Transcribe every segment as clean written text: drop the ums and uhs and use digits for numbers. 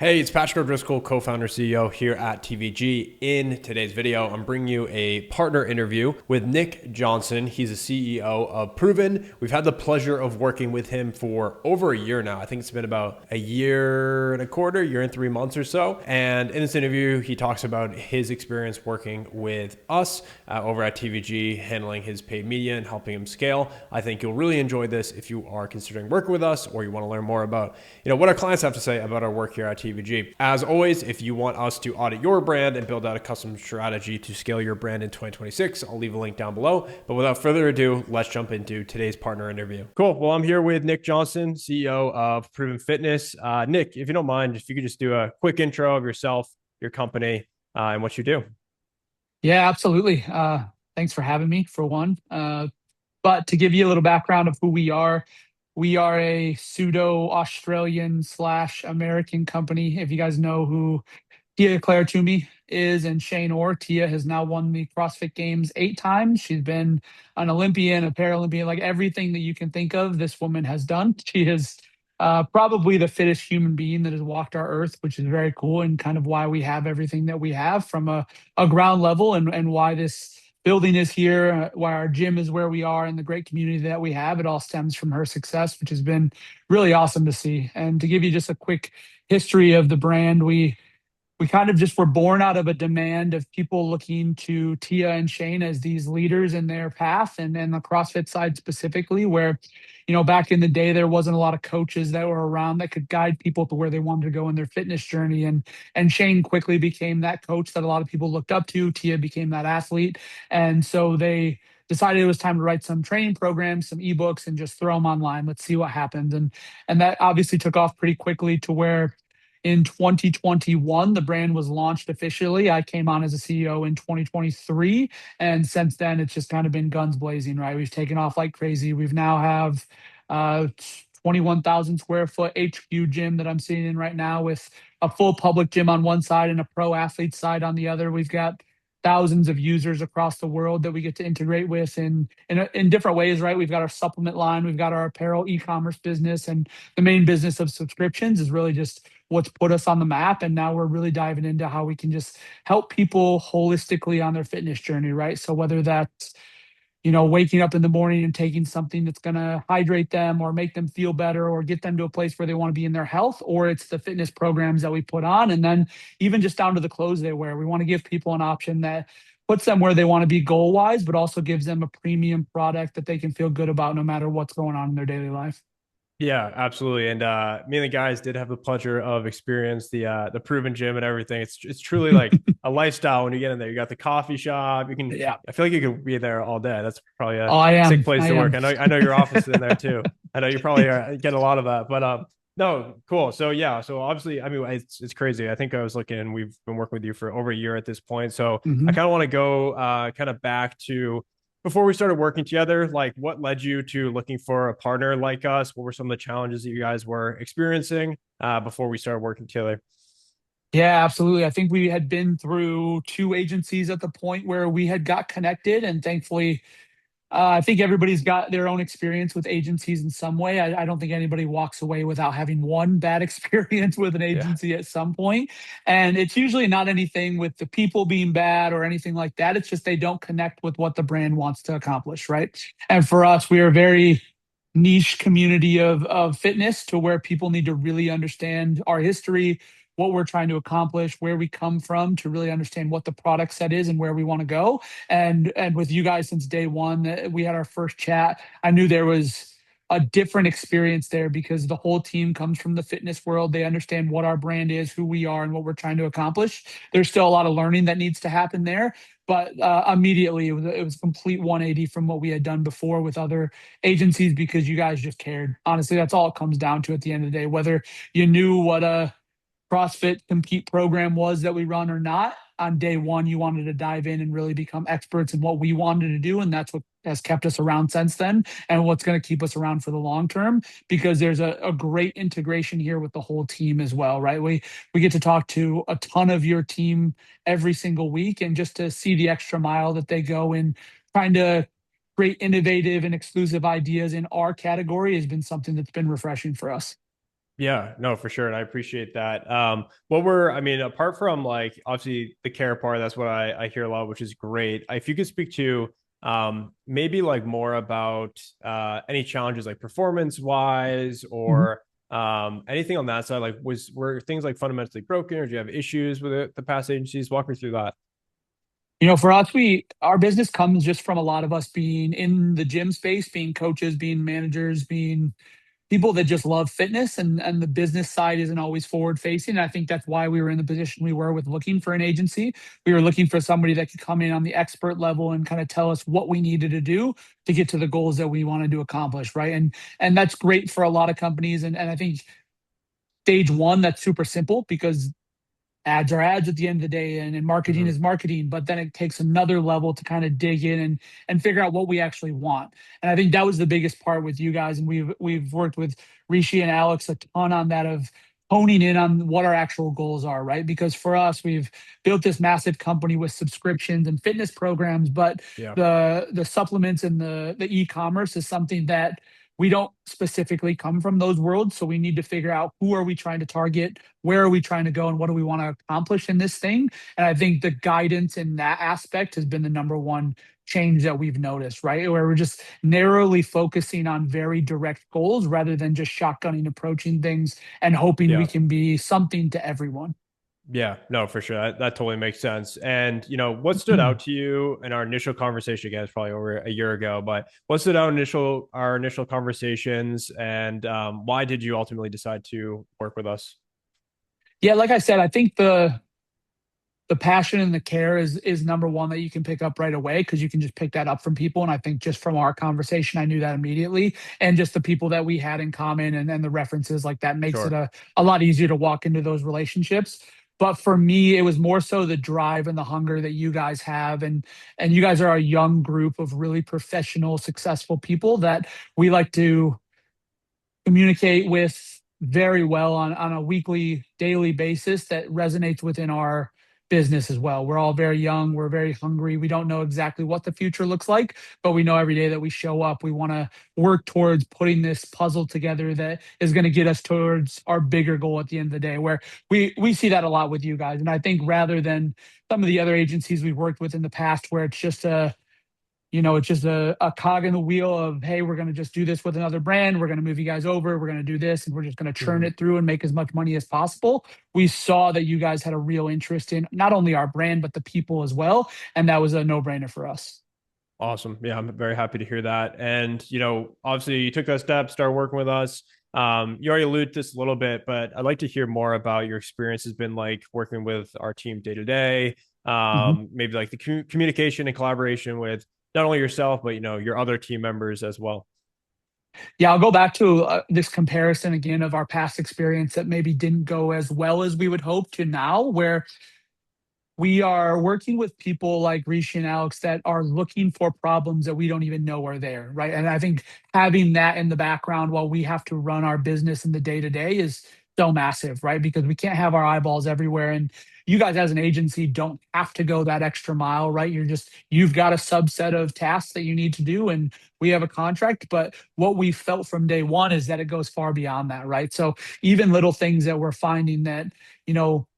Hey, it's Patrick O'Driscoll, co-founder CEO here at TVG. In today's video, I'm bringing you a partner interview with Nick Johnson. He's the CEO of Proven. We've had the pleasure of working with him for over a year now. I think it's been about a year and a quarter, year and 3 months or so. And in this interview, he talks about his experience working with us over at TVG, handling his paid media and helping him scale. I think you'll really enjoy this if you are considering working with us or you want to learn more about, what our clients have to say about our work here at TVG. As always, if you want us to audit your brand and build out a custom strategy to scale your brand in 2026, I'll leave a link down below. But without further ado, let's jump into today's partner interview. Cool. Well, I'm here with Nick Johnson, CEO of Proven Fitness. Nick, if you don't mind, if you could just do a quick intro of yourself, your company, and what you do. Yeah, absolutely. Thanks for having me, for one. But to give you a little background of who we are a pseudo Australian slash American company. If you guys know who Tia Claire Toomey is and Shane Orr, Tia has now won the CrossFit Games 8 times. She's been an Olympian, a Paralympian, like everything that you can think of, this woman has done. She is probably the fittest human being that has walked our earth, which is very cool and kind of why we have everything that we have from a ground level and why this building is here, why our gym is where we are and the great community that we have. It all stems from her success, which has been really awesome to see. And to give you just a quick history of the brand, we kind of just were born out of a demand of people looking to Tia and Shane as these leaders in their path, and then the CrossFit side specifically, where, back in the day, there wasn't a lot of coaches that were around that could guide people to where they wanted to go in their fitness journey. And Shane quickly became that coach that a lot of people looked up to. Tia became that athlete. And so they decided it was time to write some training programs, some ebooks, and just throw them online. Let's see what happens. And that obviously took off pretty quickly to where in 2021, the brand was launched officially. I came on as a CEO in 2023. And since then, it's just kind of been guns blazing, right? We've taken off like crazy. We've now have 21,000 square foot HQ gym that I'm sitting in right now with a full public gym on one side and a pro athlete side on the other. We've got thousands of users across the world that we get to integrate with in different ways, right? We've got our supplement line, we've got our apparel e-commerce business, and the main business of subscriptions is really just what's put us on the map. And now we're really diving into how we can just help people holistically on their fitness journey, right? So whether that's waking up in the morning and taking something that's going to hydrate them or make them feel better or get them to a place where they want to be in their health, or it's the fitness programs that we put on. And then even just down to the clothes they wear, we want to give people an option that puts them where they want to be goal wise, but also gives them a premium product that they can feel good about no matter what's going on in their daily life. Yeah, absolutely. And me and the guys did have the pleasure of experience the Proven Gym and everything. It's truly like a lifestyle when you get in there. You got the coffee shop. You can Yeah. I feel like you could be there all day. That's probably Oh, a I sick am. place I to work. am. I know your office is in there too. I know you probably are getting a lot of that. But no, cool. So yeah, so obviously, I mean, it's crazy. I think I was looking, and we've been working with you for over a year at this point. So I Mhm. kind of want to go kind of back to before we started working together, like what led you to looking for a partner like us? What were some of the challenges that you guys were experiencing before we started working together? Yeah, absolutely. I think we had been through two agencies at the point where we had got connected, and thankfully, I think everybody's got their own experience with agencies in some way. I don't think anybody walks away without having one bad experience with an Yeah. agency at some point. And it's usually not anything with the people being bad or anything like that. It's just they don't connect with what the brand wants to accomplish, right? And for us, we are a very niche community of fitness to where people need to really understand our history, what we're trying to accomplish, where we come from, to really understand what the product set is and where we want to go. And with you guys since day one, we had our first chat. I knew there was a different experience there because the whole team comes from the fitness world. They understand what our brand is, who we are, and what we're trying to accomplish. There's still a lot of learning that needs to happen there, but immediately it was a complete 180 from what we had done before with other agencies because you guys just cared. Honestly, that's all it comes down to at the end of the day. Whether you knew what a CrossFit compete program was that we run or not, on day one, you wanted to dive in and really become experts in what we wanted to do. And that's what has kept us around since then and what's going to keep us around for the long term because there's a great integration here with the whole team as well, right? We get to talk to a ton of your team every single week and just to see the extra mile that they go in trying to create innovative and exclusive ideas in our category has been something that's been refreshing for us. Yeah, no, for sure. And I appreciate that. I mean, apart from like obviously the care part, that's what I hear a lot, which is great. If you could speak to maybe like more about any challenges like performance wise Mhm. or anything on that side, like were things like fundamentally broken or do you have issues with the past agencies? Walk me through that. For us, our business comes just from a lot of us being in the gym space, being coaches, being managers, being people that just love fitness, and the business side isn't always forward facing. I think that's why we were in the position we were with looking for an agency. We were looking for somebody that could come in on the expert level and kind of tell us what we needed to do to get to the goals that we wanted to accomplish, right? And that's great for a lot of companies. And I think stage one, that's super simple because ads are ads at the end of the day, and marketing Hmm. is marketing. But then it takes another level to kind of dig in and figure out what we actually want. And I think that was the biggest part with you guys, and we've worked with Rishi and Alex a ton on that, of honing in on what our actual goals are, right? Because for us, we've built this massive company with subscriptions and fitness programs, but Yeah. the supplements and the e-commerce is something that we don't specifically come from those worlds. So we need to figure out, who are we trying to target, where are we trying to go, and what do we want to accomplish in this thing. And I think the guidance in that aspect has been the number one change that we've noticed, right? Where we're just narrowly focusing on very direct goals rather than just shotgunning approaching things and hoping we Yeah. can be something to everyone. Yeah, no, for sure. That totally makes sense. And what stood out to you in our initial conversation? Again, it's probably over a year ago, but what stood out initial our initial conversations, and why did you ultimately decide to work with us? Yeah, like I said, I think the passion and the care is number one that you can pick up right away, because you can just pick that up from people. And I think just from our conversation, I knew that immediately. And just the people that we had in common, and then the references, like that makes it Sure. a lot easier to walk into those relationships. But for me, it was more so the drive and the hunger that you guys have. And you guys are a young group of really professional, successful people that we like to communicate with very well on a weekly, daily basis, that resonates within our business as well. We're all very young, we're very hungry. We don't know exactly what the future looks like, but we know every day that we show up, we want to work towards putting this puzzle together that is going to get us towards our bigger goal at the end of the day, where we see that a lot with you guys. And I think rather than some of the other agencies we've worked with in the past, where it's just a cog in the wheel of, hey, we're going to just do this with another brand. We're going to move you guys over. We're going to do this, and we're just going to churn Hmm. it through and make as much money as possible. We saw that you guys had a real interest in not only our brand, but the people as well. And that was a no brainer for us. Awesome. Yeah, I'm very happy to hear that. And obviously you took that step, started working with us. You already alluded to this a little bit, but I'd like to hear more about your experience has been like working with our team day to day. Mhm. Maybe like the communication and collaboration with not only yourself, but your other team members as well. Yeah, I'll go back to this comparison again of our past experience that maybe didn't go as well as we would hope, to now, where we are working with people like Rishi and Alex that are looking for problems that we don't even know are there, right? And I think having that in the background while we have to run our business in the day to day is so massive, right? Because we can't have our eyeballs everywhere. And you guys, as an agency, don't have to go that extra mile, right? You've got a subset of tasks that you need to do, and we have a contract. But what we felt from day one is that it goes far beyond that, right? So even little things that we're finding that, you know,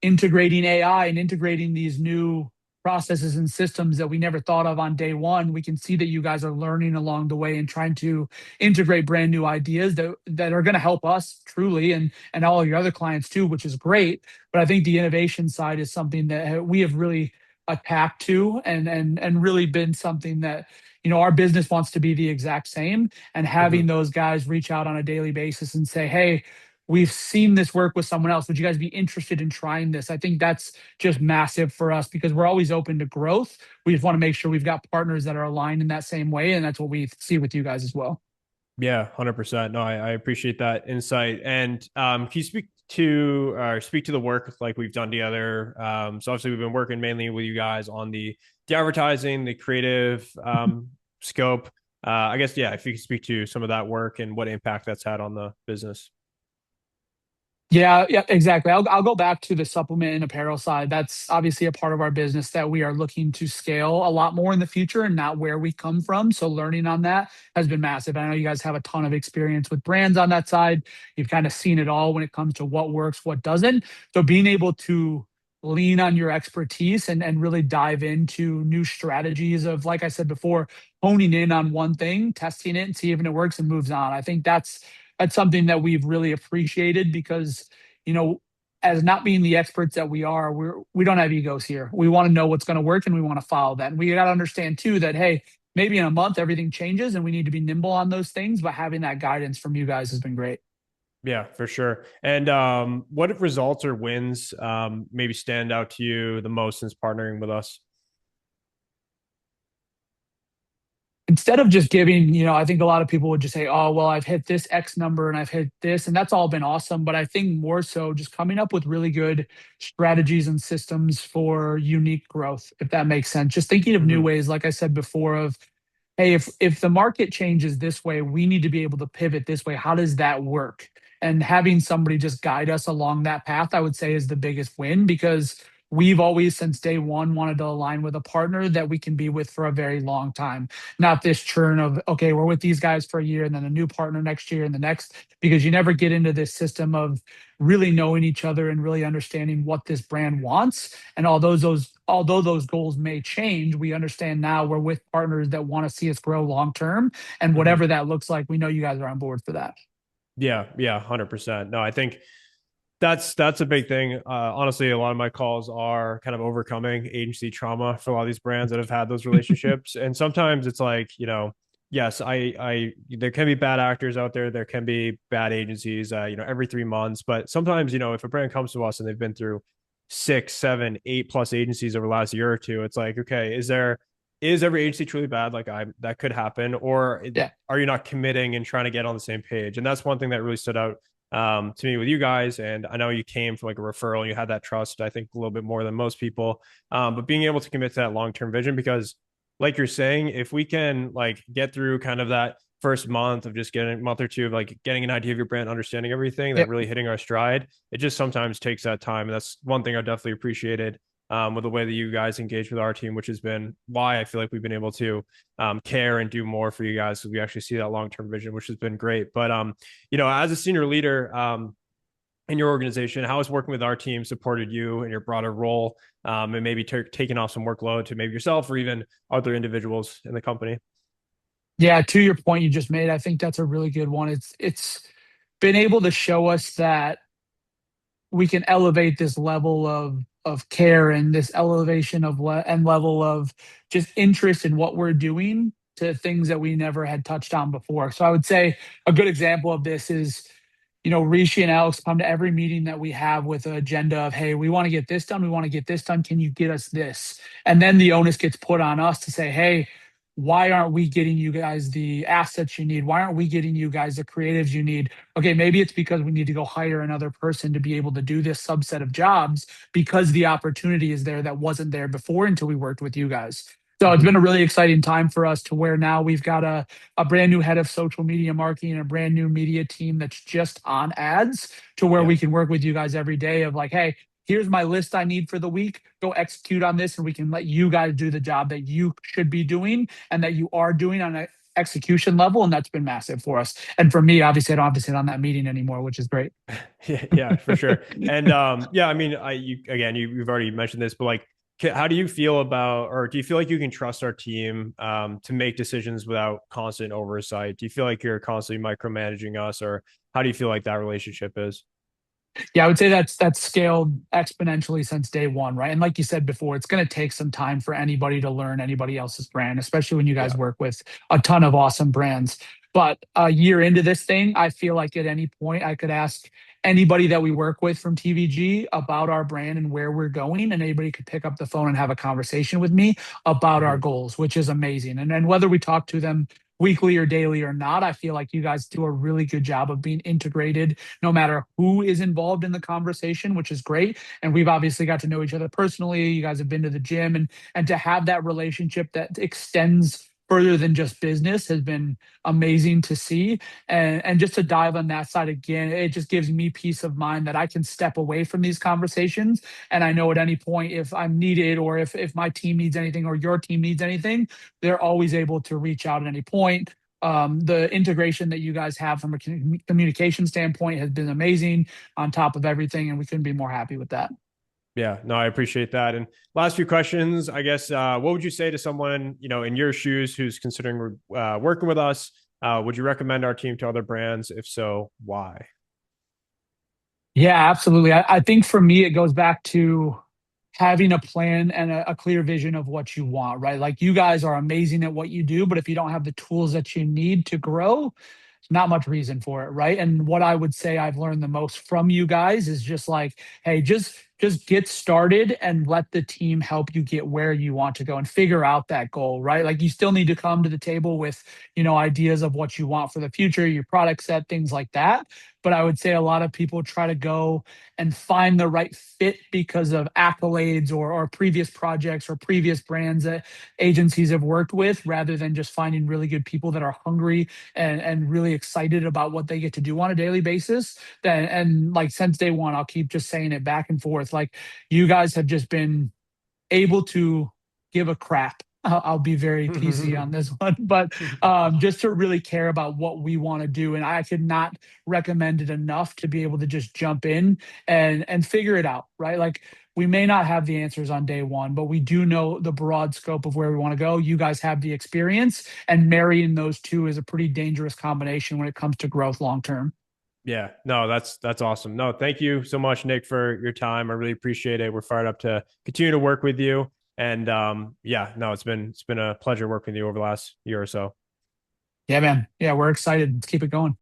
integrating AI and integrating these new processes and systems that we never thought of on day one, we can see that you guys are learning along the way and trying to integrate brand new ideas that are going to help us truly, and all your other clients too, which is great. But I think the innovation side is something that we have really attacked to, and really been something that, our business wants to be the exact same. And having Mhm. those guys reach out on a daily basis and say, hey, we've seen this work with someone else, would you guys be interested in trying this? I think that's just massive for us, because we're always open to growth. We just want to make sure we've got partners that are aligned in that same way, and that's what we see with you guys as well. Yeah, 100%. No, I appreciate that insight. And can you speak to the work like we've done together? So obviously we've been working mainly with you guys on the advertising, the creative scope. I guess yeah, if you could speak to some of that work and what impact that's had on the business. Yeah, yeah, exactly. I'll go back to the supplement and apparel side. That's obviously a part of our business that we are looking to scale a lot more in the future and not where we come from. So learning on that has been massive. I know you guys have a ton of experience with brands on that side. You've kind of seen it all when it comes to what works, what doesn't. So being able to lean on your expertise and really dive into new strategies of, like I said before, honing in on one thing, testing it and see if it works and moves on. I think that's something that we've really appreciated because, you know, as not being the experts that we don't have egos here. We want to know what's going to work and we want to follow that. And we got to understand too that, hey, maybe in a month everything changes and we need to be nimble on those things. But having that guidance from you guys has been great. Yeah, for sure. And what results or wins maybe stand out to you the most since partnering with us? Instead of just giving, I think a lot of people would just say, oh, well, I've hit this X number and I've hit this, and that's all been awesome. But I think more so just coming up with really good strategies and systems for unique growth, if that makes sense. Just thinking of new Hmm. ways, like I said before, of hey, if the market changes this way, we need to be able to pivot this way. How does that work? And having somebody just guide us along that path, I would say, is the biggest win because we've always, since day one, wanted to align with a partner that we can be with for a very long time. Not this churn of, okay, we're with these guys for a year and then a new partner next year and the next, because you never get into this system of really knowing each other and really understanding what this brand wants. And although those goals may change, we understand now we're with partners that want to see us grow long term. And Hmm. whatever that looks like, we know you guys are on board for that. Yeah, yeah, 100%. No, I think that's a big thing. Honestly, a lot of my calls are kind of overcoming agency trauma for a lot of these brands that have had those relationships. And sometimes it's like, yes, there can be bad actors out there. There can be bad agencies, every 3 months. But sometimes, if a brand comes to us and they've been through 6, 7, 8+ agencies over the last year or two, it's like, okay, is every agency truly bad? Like that could happen, or Yeah. are you not committing and trying to get on the same page? And that's one thing that really stood out to me with you guys. And I know you came from like a referral and you had that trust, I think, a little bit more than most people. But being able to commit to that long term vision, because like you're saying, if we can like get through kind of that first month of just getting a month or two of like getting an idea of your brand, understanding everything, then Yep. really hitting our stride, it just sometimes takes that time. And that's one thing I definitely appreciated with the way that you guys engage with our team, which has been why I feel like we've been able to care and do more for you guys. So we actually see that long term vision, which has been great. But as a senior leader in your organization, how has working with our team supported you in your broader role, and maybe taking off some workload to maybe yourself or even other individuals in the company? Yeah. To your point you just made, I think that's a really good one. It's been able to show us that we can elevate this level of care and this elevation and level of just interest in what we're doing to things that we never had touched on before. So I would say a good example of this is, Rishi and Alex come to every meeting that we have with an agenda of, hey, we want to get this done. We want to get this done. Can you get us this? And then the onus gets put on us to say, hey, why aren't we getting you guys the assets you need? Why aren't we getting you guys the creatives you need? Okay, maybe it's because we need to go hire another person to be able to do this subset of jobs because the opportunity is there that wasn't there before until we worked with you guys. So it's Mm-hmm. been a really exciting time for us to where now we've got a brand new head of social media marketing and a brand new media team that's just on ads to where Yeah. we can work with you guys every day of like, hey, here's my list I need for the week. Go execute on this and we can let you guys do the job that you should be doing and that you are doing on an execution level. And that's been massive for us. And for me, obviously, I don't have to sit on that meeting anymore, which is great. Yeah, yeah, for sure. And yeah, I mean, you've already mentioned this, but like, how do you feel about, or do you feel like you can trust our team to make decisions without constant oversight? Do you feel like you're constantly micromanaging us, or how do you feel like that relationship is? Yeah, I would say that's scaled exponentially since day one, right? And like you said before, it's going to take some time for anybody to learn anybody else's brand, especially when you guys Yeah. work with a ton of awesome brands. But a year into this thing, I feel like at any point I could ask anybody that we work with from TVG about our brand and where we're going, and anybody could pick up the phone and have a conversation with me about our Hmm. goals, which is amazing. And then whether we talk to them weekly or daily or not, I feel like you guys do a really good job of being integrated no matter who is involved in the conversation, which is great. And we've obviously got to know each other personally. You guys have been to the gym and to have that relationship that extends further than just business has been amazing to see. And just to dive on that side again, it just gives me peace of mind that I can step away from these conversations. And I know at any point if I'm needed, or if my team needs anything or your team needs anything, they're always able to reach out at any point. The integration that you guys have from a communication standpoint has been amazing on top of everything, and we couldn't be more happy with that. Yeah, no, I appreciate that. And last few questions, I guess, what would you say to someone, in your shoes who's considering working with us? Would you recommend our team to other brands? If so, why? Yeah, absolutely. I think for me, it goes back to having a plan and a clear vision of what you want, right? Like you guys are amazing at what you do, but if you don't have the tools that you need to grow, not much reason for it, right? And what I would say I've learned the most from you guys is just like, hey, just get started and let the team help you get where you want to go and figure out that goal, right? Like you still need to come to the table with, ideas of what you want for the future, your product set, things like that. But I would say a lot of people try to go and find the right fit because of accolades or previous projects or previous brands that agencies have worked with, rather than just finding really good people that are hungry and really excited about what they get to do on a daily basis. And like since day one, I'll keep just saying it back and forth. Like you guys have just been able to give a crap. I'll be very PC on this one, but just to really care about what we want to do. And I could not recommend it enough to be able to just jump in and figure it out, right? Like we may not have the answers on day one, but we do know the broad scope of where we want to go. You guys have the experience, and marrying those two is a pretty dangerous combination when it comes to growth long term. Yeah, no, that's awesome. No, thank you so much, Nick, for your time. I really appreciate it. We're fired up to continue to work with you. And yeah, no, it's been a pleasure working with you over the last year or so. Yeah, man. Yeah, we're excited. Let's keep it going.